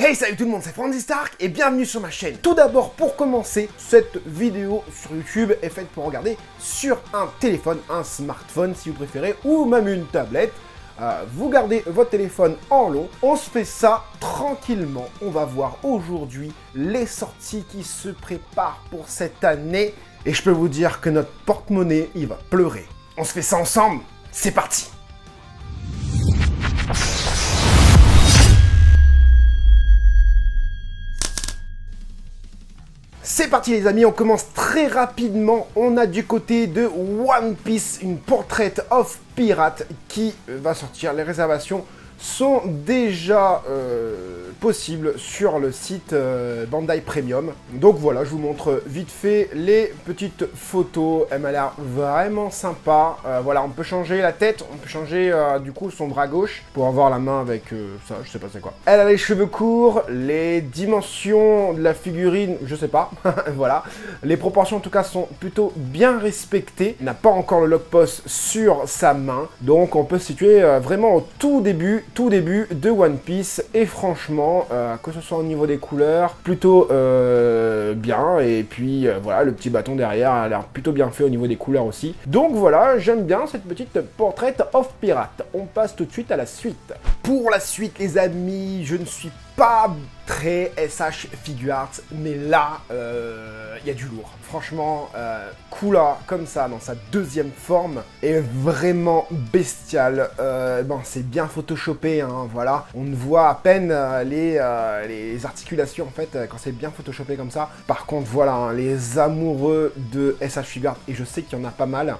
Hey, salut tout le monde, c'est Franzy Stark et bienvenue sur ma chaîne. Tout d'abord, pour commencer, cette vidéo sur YouTube est faite pour regarder sur un téléphone, un smartphone si vous préférez, ou même une tablette. Vous gardez votre téléphone en lot, on se fait ça tranquillement. On va voir aujourd'hui les sorties qui se préparent pour cette année. Et je peux vous dire que notre porte-monnaie, il va pleurer. On se fait ça ensemble, c'est parti! C'est parti les amis, on commence très rapidement. On a du côté de One Piece, une Portrait of Pirate qui va sortir. Les réservations sont déjà possibles sur le site Bandai Premium. Donc voilà, je vous montre vite fait les petites photos. Elle m'a l'air vraiment sympa. Voilà, on peut changer la tête, on peut changer du coup son bras gauche pour avoir la main avec ça, je sais pas c'est quoi. Elle a les cheveux courts, les dimensions de la figurine, je sais pas. Voilà, les proportions en tout cas sont plutôt bien respectées. Il n'a pas encore le lock post sur sa main, donc on peut se situer vraiment au tout début de One Piece. Et franchement, que ce soit au niveau des couleurs, plutôt bien. Et puis voilà, le petit bâton derrière a l'air plutôt bien fait au niveau des couleurs aussi. Donc voilà, j'aime bien cette petite Portrait of Pirate. On passe tout de suite à la suite. Pour la suite les amis, je ne suis pas très SH Figuarts, mais là, il y a du lourd. Franchement, Kula, comme ça, dans sa deuxième forme, est vraiment bestial. Bon, c'est bien photoshopé, hein, voilà. On ne voit à peine les articulations, en fait, quand c'est bien photoshopé comme ça. Par contre, voilà, hein, les amoureux de SH Figuarts, et je sais qu'il y en a pas mal,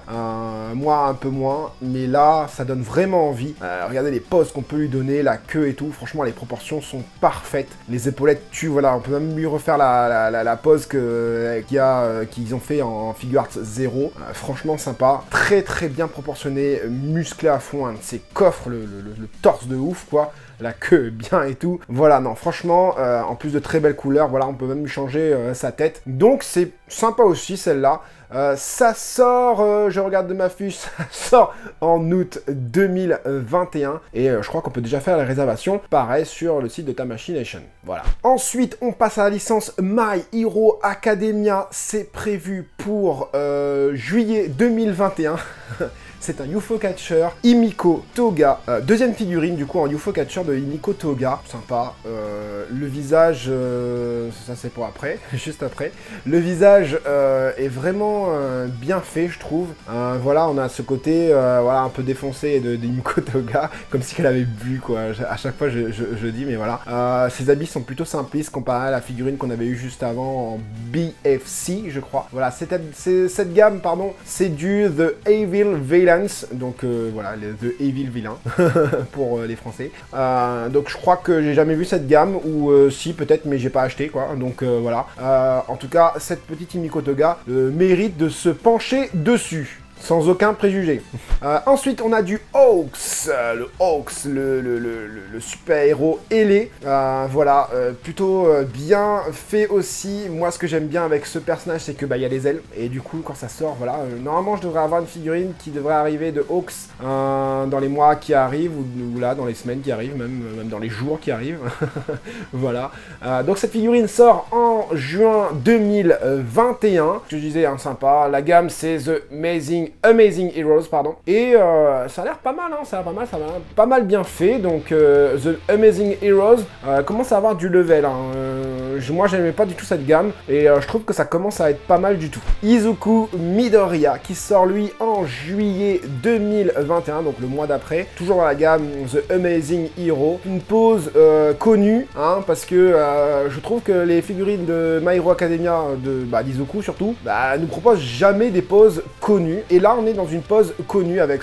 moi un peu moins, mais là, ça donne vraiment envie. Regardez les poses qu'on peut lui donner, la queue et tout. Franchement, les proportions sont parfaites. Les épaulettes tuent, voilà, on peut même lui refaire la pose qu'ils ont fait en Figuarts 0. Franchement sympa, très bien proportionné, musclé à fond, un de ses coffres, le torse de ouf quoi, la queue bien et tout. Voilà, non franchement, en plus de très belles couleurs, voilà, on peut même lui changer sa tête. Donc c'est sympa aussi celle-là. Ça sort, je regarde de ma fiche, ça sort en août 2021 et je crois qu'on peut déjà faire la réservation, pareil sur le site de Tamashii Nation. Voilà. Ensuite, on passe à la licence My Hero Academia, c'est prévu pour juillet 2021. C'est un UFO Catcher, Himiko Toga. Deuxième figurine du coup en UFO Catcher de Himiko Toga. Sympa. Le visage, ça c'est pour après, juste après. Le visage est vraiment bien fait je trouve. Voilà, on a ce côté voilà, un peu défoncé de Himiko Toga, comme si elle avait bu quoi. À chaque fois je dis, mais voilà. Ses habits sont plutôt simplistes comparé à la figurine qu'on avait eu juste avant en BFC je crois. Voilà, cette gamme, pardon, c'est du The Evil Villain. Donc voilà, The Evil Villain pour les Français. Donc je crois que j'ai jamais vu cette gamme, ou si peut-être, mais j'ai pas acheté quoi. Donc voilà. En tout cas, cette petite Himiko Toga mérite de se pencher dessus. Sans aucun préjugé. Ensuite, on a du Hawks, le super-héros ailé. Voilà, plutôt bien fait aussi. Moi, ce que j'aime bien avec ce personnage, c'est que bah, y a les ailes. Et du coup, quand ça sort, voilà. Normalement, je devrais avoir une figurine qui devrait arriver de Hawks dans les mois qui arrivent, ou là, dans les semaines qui arrivent, même dans les jours qui arrivent. Voilà. Donc, cette figurine sort en juin 2021. Je disais, hein, sympa. La gamme, c'est The Amazing Heroes, pardon. Et ça a l'air pas mal, hein, ça a l'air pas mal bien fait. Donc The Amazing Heroes commence à avoir du level. Hein. Moi, j'aimais pas du tout cette gamme et je trouve que ça commence à être pas mal du tout. Izuku Midoriya qui sort lui en juillet 2021, donc le mois d'après. Toujours dans la gamme The Amazing Hero. Une pose connue, hein, parce que je trouve que les figurines de My Hero Academia d'Izuku surtout, nous proposent jamais des poses connues. Et là, on est dans une pose connue avec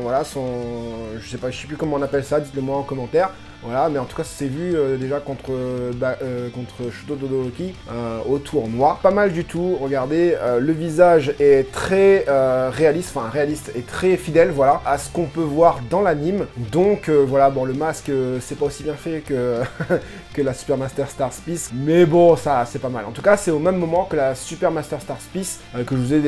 voilà, je sais plus comment on appelle ça, dites-le moi en commentaire. Voilà, mais en tout cas, c'est vu déjà contre Shuto Todoroki au tournoi. Pas mal du tout, regardez, le visage est très réaliste et très fidèle, voilà, à ce qu'on peut voir dans l'anime. Donc, voilà, bon, le masque, c'est pas aussi bien fait que, que la Super Master Star Piece, mais bon, ça, c'est pas mal. En tout cas, c'est au même moment que la Super Master Star Piece que je vous ai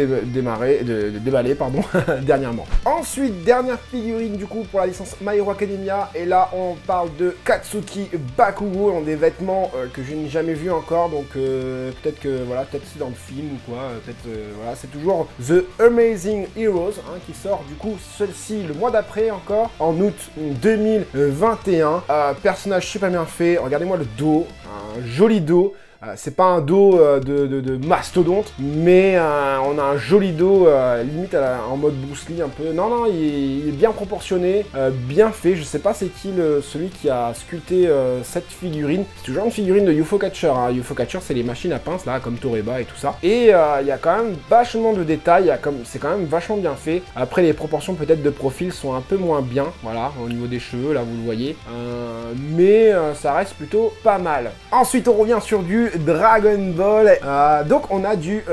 déballé, pardon, dernièrement. Ensuite, dernière figurine, du coup, pour la licence My Hero Academia, et là, on parle de de Katsuki Bakugo dans des vêtements que je n'ai jamais vus encore, donc peut-être que voilà, peut-être c'est dans le film ou quoi, peut-être voilà, c'est toujours The Amazing Heroes hein, qui sort du coup celle-ci le mois d'après encore, en août 2021. Personnage super bien fait, regardez-moi le dos, un joli dos. C'est pas un dos de mastodonte, mais on a un joli dos, limite en mode Bruce Lee un peu. Non, non, il est bien proportionné, bien fait. Je sais pas c'est qui celui qui a sculpté cette figurine. C'est toujours une figurine de UFO Catcher. Hein. UFO Catcher, c'est les machines à pince, là, comme Toreba et tout ça. Et il y a quand même vachement de détails, c'est quand même vachement bien fait. Après, les proportions peut-être de profil sont un peu moins bien, voilà, au niveau des cheveux, là, vous le voyez. Mais ça reste plutôt pas mal. Ensuite, on revient sur du Dragon Ball. Donc on a du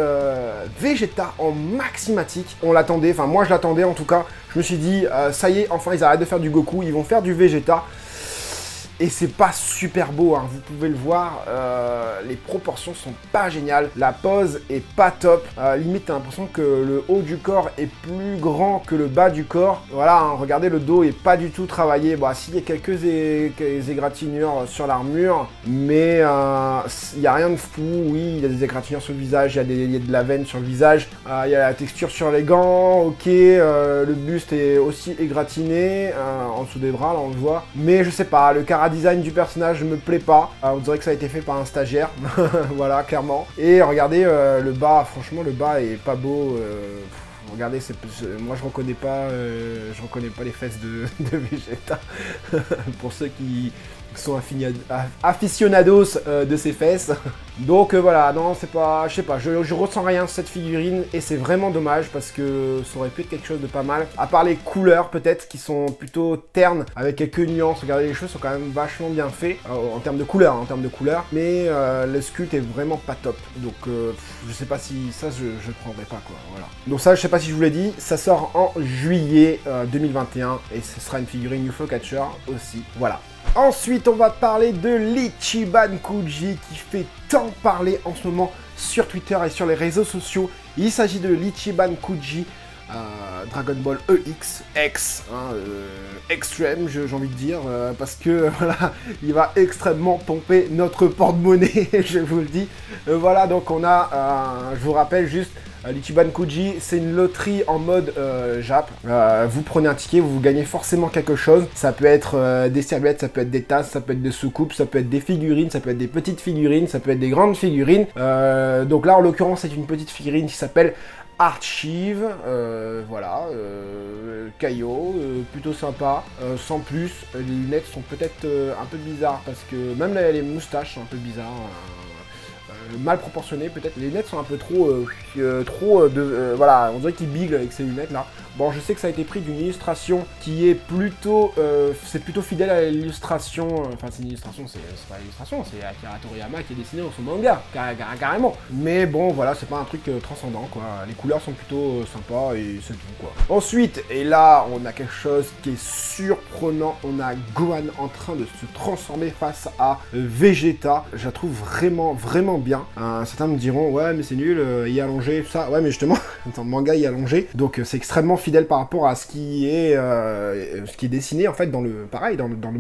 Vegeta en maximatique. On l'attendait, enfin moi je l'attendais en tout cas. Je me suis dit, ça y est, enfin ils arrêtent de faire du Goku, ils vont faire du Vegeta. Et c'est pas super beau, hein. Vous pouvez le voir, les proportions sont pas géniales, la pose est pas top, limite t'as l'impression que le haut du corps est plus grand que le bas du corps. Voilà, hein, regardez, le dos est pas du tout travaillé, bon s'il y a quelques égratignures sur l'armure, mais il y a rien de fou. Oui, il y a des égratignures sur le visage, il y a de la veine sur le visage, il y a la texture sur les gants, ok, le buste est aussi égratigné, en dessous des bras là on le voit, mais je sais pas, le design du personnage me plaît pas. On dirait que ça a été fait par un stagiaire. Voilà, clairement. Et regardez le bas, franchement le bas est pas beau. Regardez, moi je reconnais pas les fesses de Vegeta. Pour ceux qui sont aficionados de ses fesses. Donc voilà, non, c'est pas, je sais pas, je ressens rien de cette figurine et c'est vraiment dommage parce que ça aurait pu être quelque chose de pas mal. À part les couleurs peut-être qui sont plutôt ternes avec quelques nuances. Regardez, les cheveux sont quand même vachement bien faits en termes de couleurs, mais le sculpte est vraiment pas top. Donc je sais pas si ça je le prendrai pas quoi. Voilà. Donc ça, je sais pas si je vous l'ai dit, ça sort en juillet 2021 et ce sera une figurine UFO Catcher aussi. Voilà. Ensuite, on va parler de l'Ichiban Kuji qui fait tant parler en ce moment sur Twitter et sur les réseaux sociaux. Il s'agit de l'Ichiban Kuji Dragon Ball EX, X, hein, Extreme, j'ai envie de dire, parce que voilà, il va extrêmement pomper notre porte-monnaie, je vous le dis. Voilà, donc on a, je vous rappelle juste, l'Ichiban Kuji, c'est une loterie en mode Jap. Vous prenez un ticket, vous gagnez forcément quelque chose. Ça peut être des serviettes, ça peut être des tasses, ça peut être des soucoupes, ça peut être des figurines, ça peut être des petites figurines, ça peut être des grandes figurines. Donc là, en l'occurrence, c'est une petite figurine qui s'appelle Archive, voilà, Kaio, plutôt sympa, sans plus. Les lunettes sont peut-être un peu bizarres parce que même les moustaches sont un peu bizarres. Mal proportionnées peut-être, les lunettes sont un peu trop voilà, on dirait qu'il bigle avec ces lunettes là. Bon, je sais que ça a été pris d'une illustration qui est plutôt c'est plutôt fidèle à l'illustration, enfin c'est une illustration, c'est pas une illustration, c'est Akira Toriyama qui est dessiné dans son manga, carrément. Mais bon voilà, c'est pas un truc transcendant quoi, les couleurs sont plutôt sympas et c'est tout quoi. Ensuite, et là on a quelque chose qui est surprenant, on a Gohan en train de se transformer face à Vegeta. Je la trouve vraiment bien. Certains me diront ouais mais c'est nul, il est allongé, tout ça. Ouais mais justement, dans le manga il est allongé, donc c'est extrêmement fidèle par rapport à ce qui est dessiné en fait dans le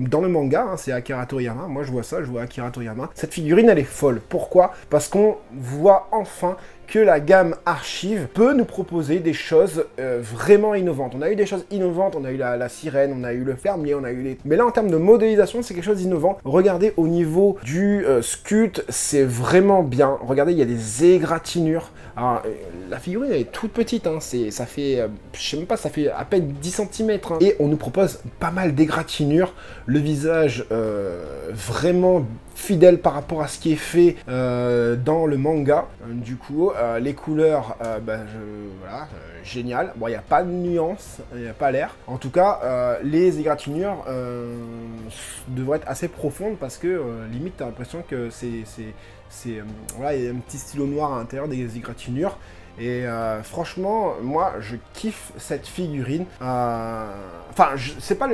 dans le manga, hein, c'est Akira Toriyama. Moi je vois ça, je vois Akira Toriyama. Cette figurine elle est folle. Pourquoi? Parce qu'on voit enfin que la gamme Archive peut nous proposer des choses vraiment innovantes. On a eu des choses innovantes, on a eu la sirène, on a eu le fermier, on a eu les... Mais là, en termes de modélisation, c'est quelque chose d'innovant. Regardez, au niveau du sculpte, c'est vraiment bien. Regardez, il y a des égratignures. Alors, la figurine, elle est toute petite, hein. Ça fait, je sais même pas, ça fait à peine 10 cm. Hein. Et on nous propose pas mal d'égratignures. Le visage vraiment fidèle par rapport à ce qui est fait dans le manga. Du coup, les couleurs, voilà, génial. Bon, il n'y a pas de nuance, il n'y a pas l'air. En tout cas, les égratignures devraient être assez profondes parce que limite, tu as l'impression que voilà, il y a un petit stylo noir à l'intérieur des égratignures. Et franchement, moi, je kiffe cette figurine. Enfin, c'est pas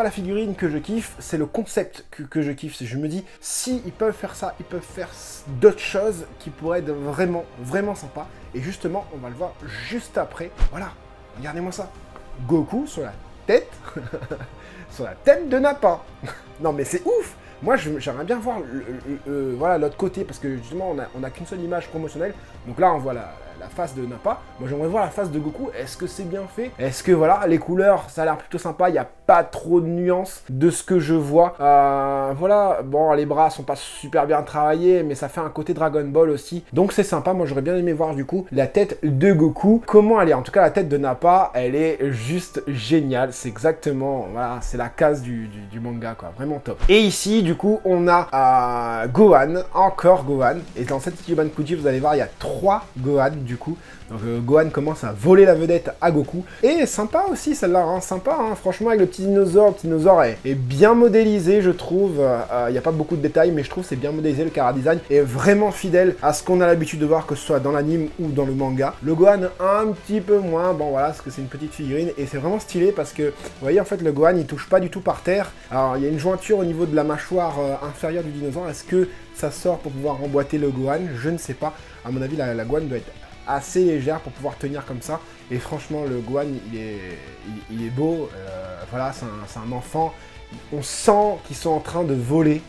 la figurine que je kiffe, c'est le concept que je kiffe. Je me dis, si ils peuvent faire ça, ils peuvent faire d'autres choses qui pourraient être vraiment sympa. Et justement, on va le voir juste après. Voilà, regardez-moi ça. Goku sur la tête, sur la tête de Nappa. Non mais c'est ouf. Moi, j'aimerais bien voir voilà, l'autre côté, parce que justement, on a qu'une seule image promotionnelle. Donc là, on voit la face de Nappa. Moi, j'aimerais voir la face de Goku. Est-ce que c'est bien fait? Est-ce que, voilà, les couleurs, ça a l'air plutôt sympa. Il n'y a pas trop de nuances de ce que je vois. Voilà, bon, les bras sont pas super bien travaillés, mais ça fait un côté Dragon Ball aussi. Donc, c'est sympa. Moi, j'aurais bien aimé voir, du coup, la tête de Goku. Comment elle est? En tout cas, la tête de Nappa, elle est juste géniale. C'est exactement, voilà, c'est la case du manga, quoi. Vraiment top. Et ici, du coup, on a Gohan, encore Gohan. Et dans cette Ichiban Kuji, vous allez voir, il y a 3 Gohan, du coup. Donc Gohan commence à voler la vedette à Goku. Et sympa aussi celle-là, hein, sympa, hein, franchement avec le petit dinosaure est bien modélisé, je trouve. Il n'y a pas beaucoup de détails, mais je trouve c'est bien modélisé, le chara design est vraiment fidèle à ce qu'on a l'habitude de voir, que ce soit dans l'anime ou dans le manga. Le Gohan un petit peu moins, bon voilà, parce que c'est une petite figurine, et c'est vraiment stylé parce que, vous voyez, en fait, le Gohan, il touche pas du tout par terre. Alors, il y a une jointure au niveau de la mâchoire inférieure du dinosaure. Est-ce que ça sort pour pouvoir emboîter le Gohan? Je ne sais pas. À mon avis, la Gohan doit être assez légère pour pouvoir tenir comme ça. Et franchement, le Gohan, il est beau. Voilà, c'est un enfant. On sent qu'ils sont en train de voler.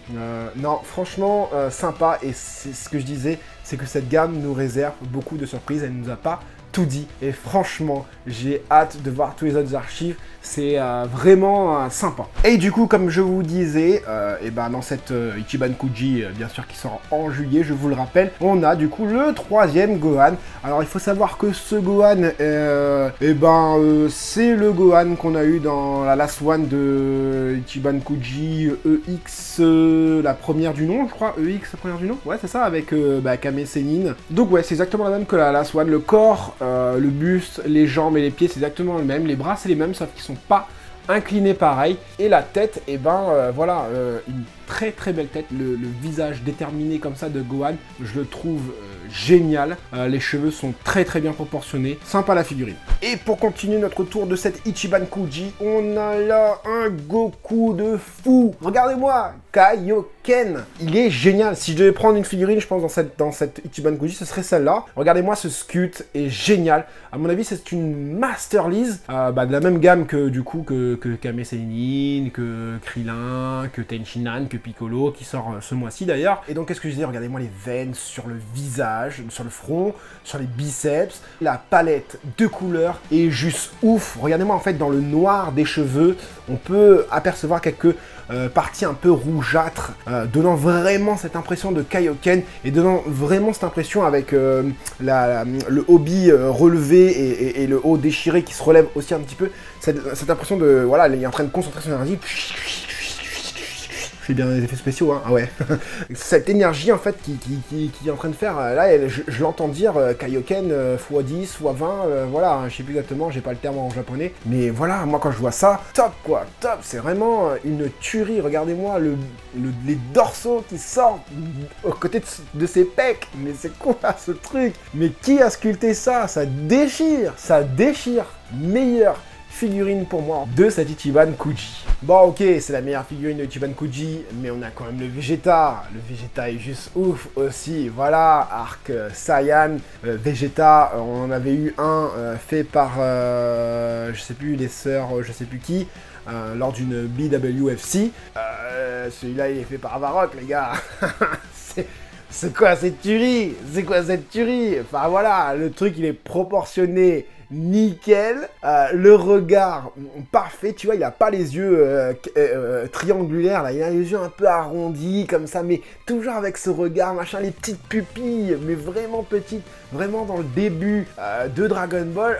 Non, franchement, sympa. Et c'est ce que je disais, c'est que cette gamme nous réserve beaucoup de surprises. Elle ne nous a pas tout dit. Et franchement, j'ai hâte de voir tous les autres archives. C'est vraiment sympa. Et du coup, comme je vous disais, et ben dans cette Ichiban Kuji, bien sûr, qui sort en juillet, je vous le rappelle, on a du coup le 3e Gohan. Alors, il faut savoir que ce Gohan, c'est le Gohan qu'on a eu dans la Last One de Ichiban Kuji EX, la première du nom, je crois. EX, la première du nom. Ouais, c'est ça, avec Kame Sennin. Donc ouais, c'est exactement la même que la Last One. Le corps, le buste, les jambes et les pieds, c'est exactement le même. Les bras, c'est les mêmes, sauf qu'ils sont pas inclinés pareil. Et la tête, et voilà, une très très belle tête. Le visage déterminé comme ça de Gohan, je le trouve génial. Les cheveux sont très très bien proportionnés. Sympa la figurine. Et pour continuer notre tour de cette Ichiban Kuji, on a là un Goku de fou. Regardez-moi, Kaioken. Il est génial. Si je devais prendre une figurine, je pense dans cette Ichiban Kuji, ce serait celle-là. Regardez-moi, ce sculpte est génial. À mon avis, c'est une masterlise de la même gamme que du coup que Kame Sennin, que Krillin, que Tenshinhan, que Piccolo, qui sort ce mois-ci d'ailleurs. Et donc, qu'est-ce que je disais? Regardez-moi les veines sur le visage, sur le front, sur les biceps. La palette de couleurs est juste ouf. Regardez-moi en fait dans le noir des cheveux, on peut apercevoir quelques parties un peu rougeâtres, donnant vraiment cette impression de Kaioken et donnant vraiment cette impression avec le obi relevé et le haut déchiré qui se relève aussi un petit peu. Cette impression de, voilà, il est en train de concentrer son énergie. Je fais bien les effets spéciaux, hein, ah ouais. Cette énergie, en fait, qui est en train de faire, là, je l'entends dire Kaioken x10, x20, voilà, hein, je sais plus exactement, j'ai pas le terme en japonais. Mais voilà, moi, quand je vois ça, top, quoi, top, c'est vraiment une tuerie. Regardez-moi les dorsaux qui sortent aux côtés de ses pecs. Mais c'est quoi, ce truc? Mais qui a sculpté ça? Ça déchire, ça déchire. Meilleur figurine pour moi de cette Ichiban Kuji. Bon, ok, c'est la meilleure figurine de Ichiban Kuji, mais on a quand même le Vegeta. Le Vegeta est juste ouf aussi. Voilà, arc Saiyan, Vegeta, on en avait eu un fait par, je sais plus, les sœurs, je sais plus qui, lors d'une BWFC. Celui-là, il est fait par Varrock, les gars. C'est quoi cette tuerie? C'est quoi cette tuerie? Enfin voilà, le truc, il est proportionné. Nickel, le regard parfait, tu vois, il a pas les yeux triangulaires, là, il a les yeux un peu arrondis, comme ça, mais toujours avec ce regard, machin, les petites pupilles, mais vraiment petites, vraiment dans le début de Dragon Ball,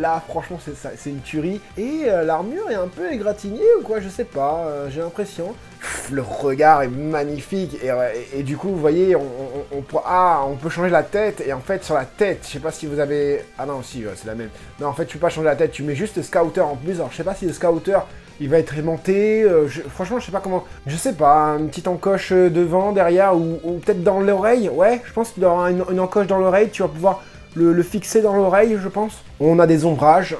là, franchement, c'est une tuerie, et l'armure est un peu égratignée, ou quoi, je sais pas, j'ai l'impression. Le regard est magnifique et du coup vous voyez on peut changer la tête et en fait sur la tête je sais pas si vous avez ah non si c'est la même non en fait tu peux pas changer la tête, tu mets juste le scouter en plus. Alors je sais pas si le scouter il va être aimanté, franchement je sais pas comment, je sais pas, une petite encoche devant, derrière ou peut-être dans l'oreille. Ouais, je pense qu'il y aura une encoche dans l'oreille, tu vas pouvoir le fixer dans l'oreille, je pense. On a des ombrages,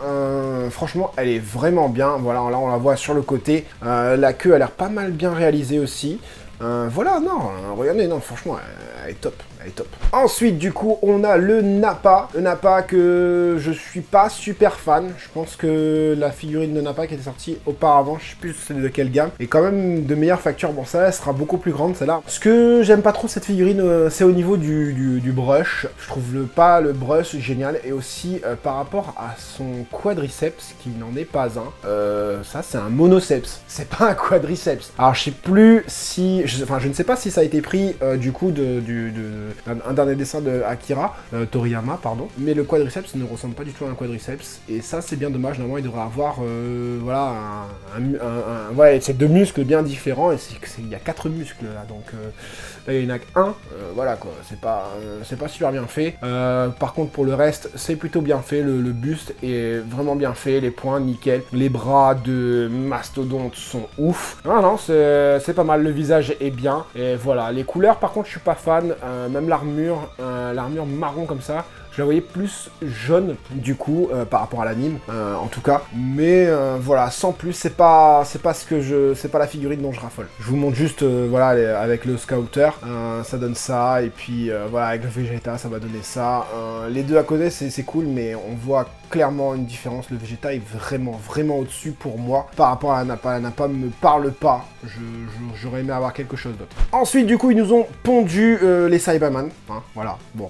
franchement, elle est vraiment bien. Voilà, là, on la voit sur le côté. La queue a l'air pas mal bien réalisée aussi. Voilà, non, regardez, non, franchement, elle est top. Elle elle est top. Ensuite, du coup, on a le Nappa. Le Nappa que je suis pas super fan. Je pense que la figurine de Nappa qui était sortie auparavant, je sais plus c'est de quelle gamme, est quand même de meilleure facture. Bon, ça, elle sera beaucoup plus grande, celle-là. Ce que j'aime pas trop cette figurine, c'est au niveau du brush. Je trouve pas le brush génial. Et aussi, par rapport à son quadriceps, qui n'en est pas un. Ça, c'est un monoceps. C'est pas un quadriceps. Alors, je sais plus si... Enfin, je ne sais pas si ça a été pris, du coup, un dernier dessin de Akira Toriyama, pardon. Mais le quadriceps ne ressemble pas du tout à un quadriceps. Et ça, c'est bien dommage. Normalement, il devrait avoir, voilà, ouais, c'est 2 muscles bien différents. Et il y a 4 muscles, là. Donc, là, il n'y en a qu'un. Voilà, quoi. C'est pas super bien fait. Par contre, pour le reste, c'est plutôt bien fait. Le buste est vraiment bien fait. Les poings, nickel. Les bras de mastodonte sont ouf. Ah non, c'est pas mal. Le visage est bien. Et voilà. Les couleurs, par contre, je suis pas fan. Même l'armure marron comme ça. Je la voyais plus jaune, du coup, par rapport à l'anime, en tout cas. Mais voilà, sans plus, c'est pas la figurine dont je raffole. Je vous montre juste, voilà, avec le Scouter, ça donne ça. Et puis, voilà, avec le Vegeta, ça va donner ça. Les deux à côté, c'est cool, mais on voit clairement une différence. Le Vegeta est vraiment, vraiment au-dessus pour moi par rapport à la Nappa. La Nappa me parle pas. J'aurais aimé avoir quelque chose d'autre. Ensuite, du coup, ils nous ont pondu les Cyberman. Hein, voilà, bon.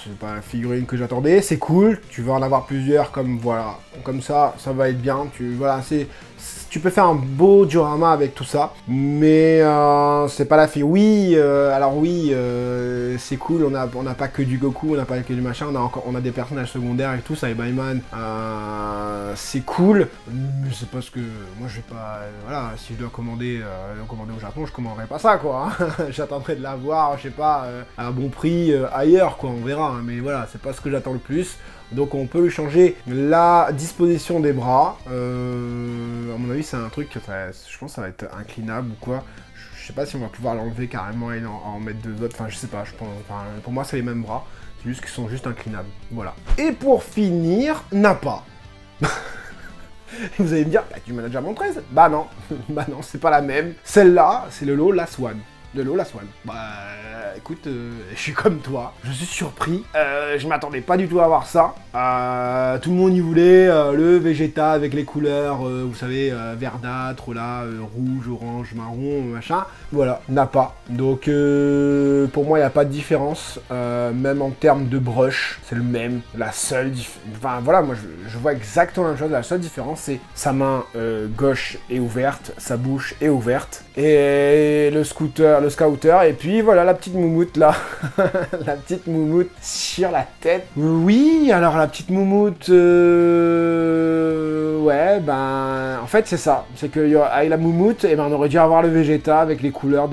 C'est pas la figurine que j'attendais, c'est cool, tu vas en avoir plusieurs comme voilà, comme ça va être bien, voilà, tu peux faire un beau diorama avec tout ça, mais c'est pas la fille. Oui, alors oui, c'est cool, on n'a pas que du Goku, on n'a pas que du machin, on a des personnages secondaires et tout, Cyberman, c'est cool, mais c'est parce que moi je vais pas, voilà, si je dois commander au Japon, je commanderai pas ça, quoi, hein. J'attendrai de l'avoir, je sais pas, à un bon prix ailleurs, quoi, on verra, hein, mais voilà, c'est pas ce que j'attends le plus. Donc on peut lui changer la disposition des bras. À mon avis, c'est un truc, je pense que ça va être inclinable ou quoi. Je sais pas si on va pouvoir l'enlever carrément et en mettre 2 autres. Enfin, je sais pas. Pour moi, c'est les mêmes bras. C'est juste qu'ils sont juste inclinables. Voilà. Et pour finir, Nappa. Vous allez me dire, bah, tu m'en as déjà montré. Bah non. Bah non, c'est pas la même. Celle-là, c'est le lot Last One. De l'eau, la Swan. Bah, écoute, je suis comme toi, je suis surpris, je m'attendais pas du tout à voir ça. Tout le monde y voulait, le Vegeta avec les couleurs, vous savez, verdâtre, là, rouge, orange, marron, machin. Voilà, Nappa. Donc, pour moi, il n'y a pas de différence, même en termes de brush, c'est le même. La seule différence, enfin voilà, moi je vois exactement la même chose, la seule différence c'est sa main gauche est ouverte, sa bouche est ouverte, et le scouter, et puis voilà la petite moumoute là, la petite moumoute sur la tête. Oui, alors la petite moumoute, ouais, ben, en fait c'est ça, c'est que avec la moumoute, et ben on aurait dû avoir le Vegeta avec les couleurs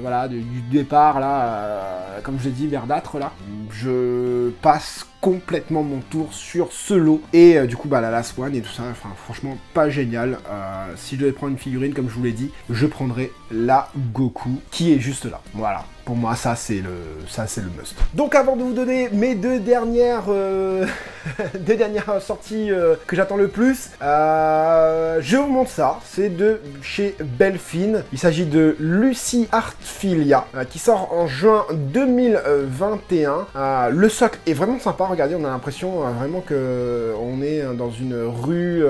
voilà, du départ là, comme je l'ai dit, verdâtre là. Je passe complètement mon tour sur ce lot, et du coup bah la Last One et tout ça, enfin franchement pas génial. Si je devais prendre une figurine, comme je vous l'ai dit, je prendrais la Goku qui est juste là, voilà. Pour moi, ça c'est le must. Donc avant de vous donner mes 2 dernières sorties que j'attends le plus, je vous montre ça. C'est de chez Belfin. Il s'agit de Lucy Artfilia qui sort en juin 2021. Le socle est vraiment sympa. Regardez, on a l'impression vraiment que on est dans une rue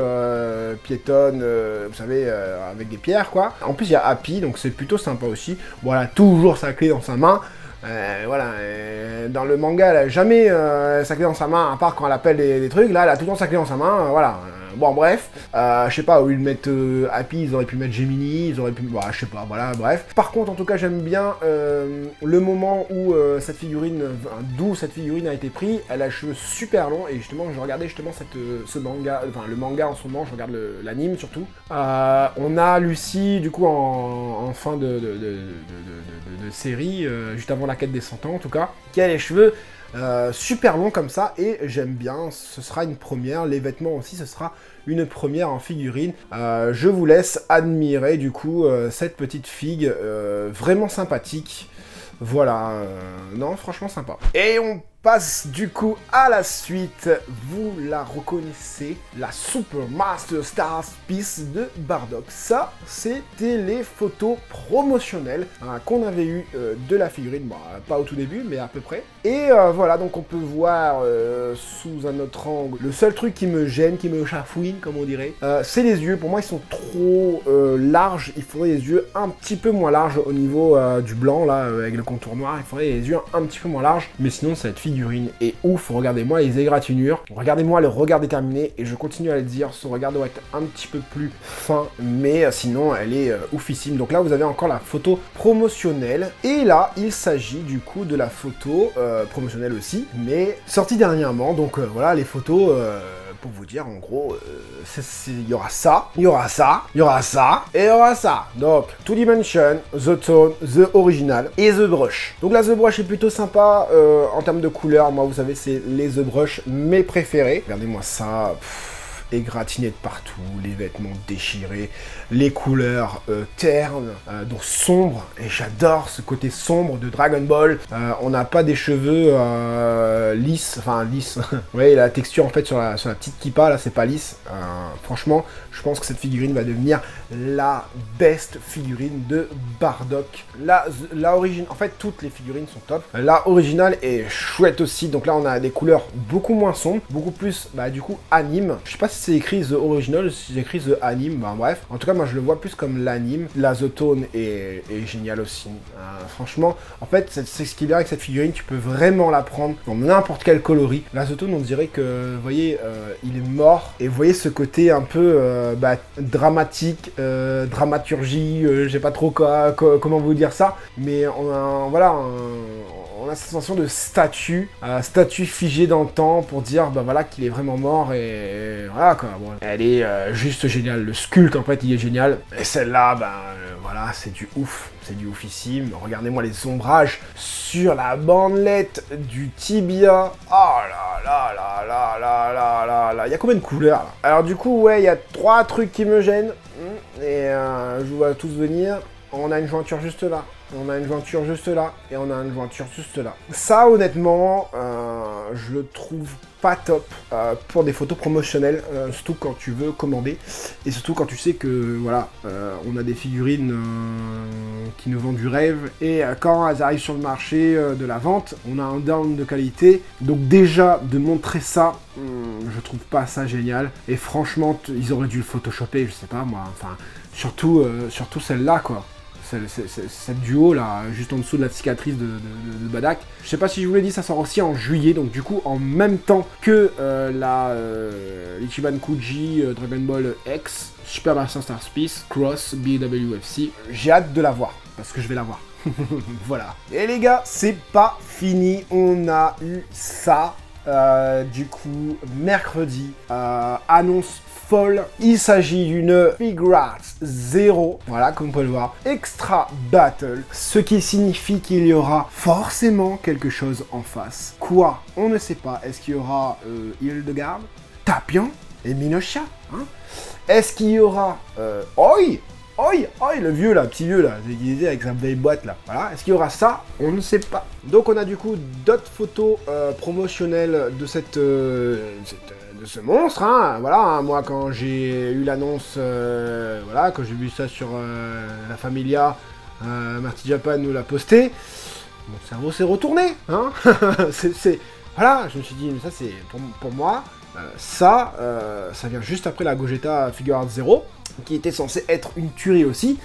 piétonne, vous savez, avec des pierres quoi. En plus, il y a Happy, donc c'est plutôt sympa aussi. Voilà, toujours sa clé dans sa main. Voilà, dans le manga, elle a jamais sa clé dans sa main, à part quand elle appelle des trucs. Là, elle a tout le temps sa clé dans sa main, voilà. Bon, bref, je sais pas, où ils mettent Happy, ils auraient pu mettre Gemini, ils auraient pu... Bah, je sais pas, voilà, bref. Par contre, en tout cas, j'aime bien le moment où cette figurine, d'où cette figurine a été prise. Elle a les cheveux super longs, et justement, je regardais justement ce manga, enfin, le manga en ce moment, je regarde l'anime surtout. On a Lucy, du coup, en fin de série, juste avant la quête des 100 ans, en tout cas, qui a les cheveux super long comme ça, et j'aime bien, ce sera une première, les vêtements aussi, ce sera une première en figurine. Je vous laisse admirer du coup cette petite figue vraiment sympathique. Voilà, non franchement sympa. Et on passe du coup à la suite. Vous la reconnaissez, la Super Master Stars Piece de Bardock. Ça, c'était les photos promotionnelles qu'on avait eu de la figurine. Bon, pas au tout début, mais à peu près. Et voilà, donc on peut voir sous un autre angle. Le seul truc qui me gêne, qui me chafouine, comme on dirait, c'est les yeux. Pour moi, ils sont trop larges. Il faudrait les yeux un petit peu moins larges au niveau du blanc, là, avec le contour noir. Il faudrait les yeux un petit peu moins larges. Mais sinon, cette figurine est ouf. Regardez-moi les égratignures. Regardez-moi le regard déterminé. Et je continue à le dire, ce regard doit être un petit peu plus fin. Mais sinon, elle est oufissime. Donc là, vous avez encore la photo promotionnelle. Et là, il s'agit du coup de la photo promotionnelle aussi, mais sortie dernièrement. Donc voilà, les photos... pour vous dire, en gros, il y aura ça, il y aura ça, il y aura ça, et il y aura ça. Donc, 2 Dimension, The Tone, The Original et The Brush. Donc la The Brush est plutôt sympa en termes de couleurs. Moi, vous savez, c'est les The Brush, mes préférés. Regardez-moi ça. Égratigné de partout, les vêtements déchirés, les couleurs ternes, donc sombres, et j'adore ce côté sombre de Dragon Ball. On n'a pas des cheveux lisses, enfin lisses, vous voyez la texture en fait sur la petite kippa, là c'est pas lisse. Franchement, je pense que cette figurine va devenir la best figurine de Bardock. La origine, en fait toutes les figurines sont top. La originale est chouette aussi, donc là on a des couleurs beaucoup moins sombres, beaucoup plus, bah du coup anime. Je sais pas si c'est écrit The Original, si c'est écrit The Anime, bah bref. En tout cas, moi je le vois plus comme l'anime. La The Tone est géniale aussi. Franchement, en fait, c'est ce qui est bien avec cette figurine, tu peux vraiment la prendre dans n'importe quel coloris. La The Tone, on dirait que, vous voyez, il est mort. Et vous voyez ce côté un peu dramatique, dramaturgie, je sais pas trop comment vous dire ça. Mais on a cette sensation de statue figée dans le temps pour dire bah voilà qu'il est vraiment mort et voilà quoi. Bon, elle est juste géniale, le sculpte en fait il est génial. Et celle-là, voilà, c'est du ouf, c'est du oufissime. Regardez-moi les ombrages sur la bandelette du tibia. Oh là là là là là là là là. Il y a combien de couleurs là? Alors du coup ouais, il y a 3 trucs qui me gênent et je vous vois tous venir. On a une jointure juste là, on a une jointure juste là, et on a une jointure juste là. Ça, honnêtement, je le trouve pas top pour des photos promotionnelles, surtout quand tu veux commander, et surtout quand tu sais que, voilà, on a des figurines qui nous vendent du rêve, et quand elles arrivent sur le marché de la vente, on a un down de qualité. Donc déjà, de montrer ça, je trouve pas ça génial, et franchement, ils auraient dû le photoshopper, je sais pas moi, enfin, surtout celle-là, quoi. Cette duo là, juste en dessous de la cicatrice de Bardock. Je sais pas si je vous l'ai dit, ça sort aussi en juillet, donc du coup en même temps que l'Ichiban Kuji Dragon Ball X, Super Master Stars Piece, Cross, BWFC. J'ai hâte de la voir, parce que je vais la voir. Voilà. Et les gars, c'est pas fini, on a eu ça. Du coup, mercredi, annonce folle. Il s'agit d'une Figuarts 0, voilà, comme vous pouvez le voir, Extra Battle, ce qui signifie qu'il y aura forcément quelque chose en face. Quoi? On ne sait pas. Est-ce qu'il y aura Hildegard, Tapion et Minosha, hein? Est-ce qu'il y aura Oi, le vieux là, petit vieux là, déguisé avec sa vieille boîte là. Voilà, est-ce qu'il y aura ça? On ne sait pas. Donc on a du coup d'autres photos promotionnelles de de ce monstre, hein. Voilà, hein, moi quand j'ai eu l'annonce, voilà, quand j'ai vu ça sur la Familia, Marty Japan nous l'a posté, mon cerveau s'est retourné, hein. Voilà, je me suis dit, mais ça c'est pour moi, ça vient juste après la Gogeta Figuarts 0, qui était censée être une tuerie aussi.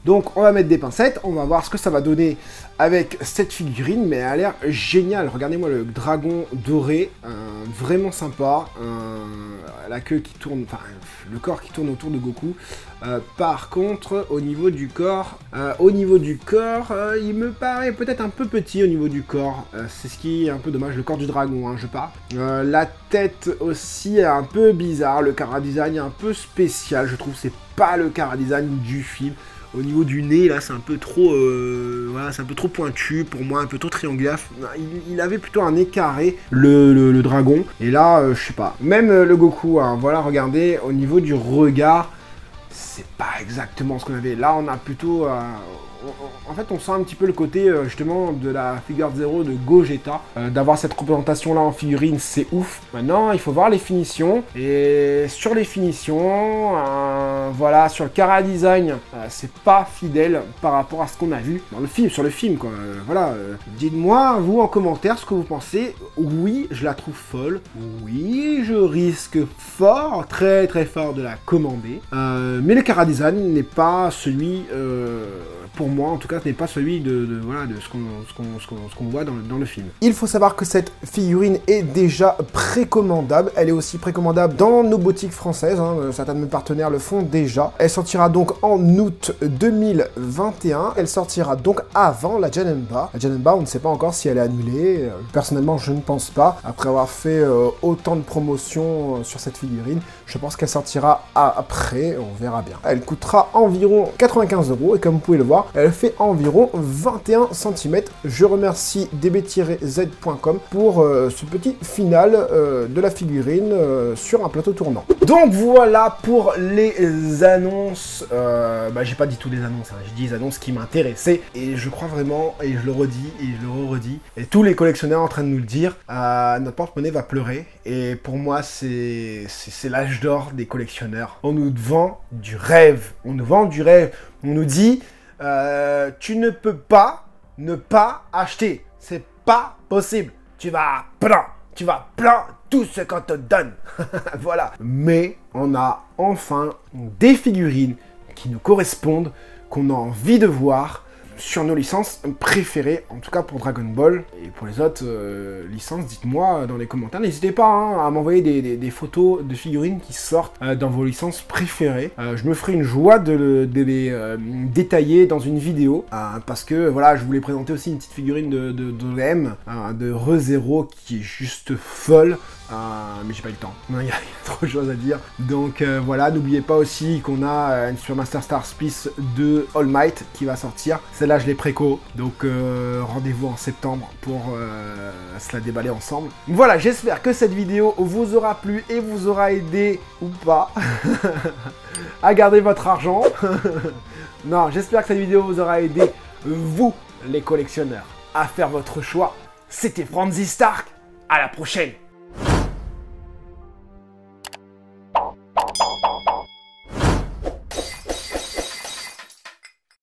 Donc on va mettre des pincettes, on va voir ce que ça va donner avec cette figurine, mais elle a l'air géniale. Regardez-moi le dragon doré, vraiment sympa, la queue qui tourne, enfin le corps qui tourne autour de Goku. Par contre, au niveau du corps, il me paraît peut-être un peu petit au niveau du corps. C'est ce qui est un peu dommage, le corps du dragon, hein, je parle. La tête aussi est un peu bizarre, le chara-design est un peu spécial, je trouve que c'est pas le chara-design du film. Au niveau du nez, là, c'est un peu trop, voilà, c'est un peu trop pointu pour moi, un peu trop triangulaire. Il avait plutôt un nez carré, le dragon. Et là, je sais pas. Même le Goku, hein, voilà, regardez, au niveau du regard, c'est pas exactement ce qu'on avait. Là, on a plutôt, En fait, on sent un petit peu le côté, justement, de la figure 0 de Gogeta. D'avoir cette représentation-là en figurine, c'est ouf. Maintenant, il faut voir les finitions. Et sur les finitions, voilà, sur le Chara Design, c'est pas fidèle par rapport à ce qu'on a vu dans le film, sur le film, quoi. Voilà, dites-moi, vous, en commentaire, ce que vous pensez. Oui, je la trouve folle. Oui, je risque fort, très très fort de la commander. Mais le Chara Design n'est pas celui... pour moi, en tout cas, ce n'est pas celui voilà, de ce qu'on voit dans le film. Il faut savoir que cette figurine est déjà précommandable. Elle est aussi précommandable dans nos boutiques françaises. Hein. Certains de mes partenaires le font déjà. Elle sortira donc en août 2021. Elle sortira donc avant la Janemba. La Janemba, on ne sait pas encore si elle est annulée. Personnellement, je ne pense pas. Après avoir fait autant de promotions sur cette figurine, je pense qu'elle sortira après. On verra bien. Elle coûtera environ 95 € et comme vous pouvez le voir, elle fait environ 21 cm. Je remercie db-z.com pour ce petit final de la figurine sur un plateau tournant. Donc voilà pour les annonces. J'ai pas dit toutes les annonces, hein. J'ai dit les annonces qui m'intéressaient. Et je crois vraiment, et je le redis, et je le redis, et tous les collectionneurs en train de nous le dire, notre porte-monnaie va pleurer. Et pour moi, c'est l'âge d'or des collectionneurs. On nous vend du rêve. On nous vend du rêve. On nous dit... tu ne peux pas ne pas acheter. C'est pas possible. Tu vas plein tout ce qu'on te donne. Voilà. Mais on a enfin des figurines qui nous correspondent, qu'on a envie de voir sur nos licences préférées, en tout cas pour Dragon Ball. Et pour les autres licences, dites-moi dans les commentaires. N'hésitez pas hein, à m'envoyer des photos de figurines qui sortent dans vos licences préférées. Je me ferai une joie de les détailler dans une vidéo. Parce que voilà, je voulais présenter aussi une petite figurine de M, de ReZero, qui est juste folle. Mais j'ai pas eu le temps, il y a trop de choses à dire. Donc voilà, n'oubliez pas aussi qu'on a une Super Master Star Piece de All Might qui va sortir. Celle-là je l'ai préco, donc rendez-vous en septembre pour se la déballer ensemble. Voilà, j'espère que cette vidéo vous aura plu et vous aura aidé, ou pas, à garder votre argent. Non, j'espère que cette vidéo vous aura aidé, vous les collectionneurs, à faire votre choix. C'était Franzy Stark, à la prochaine.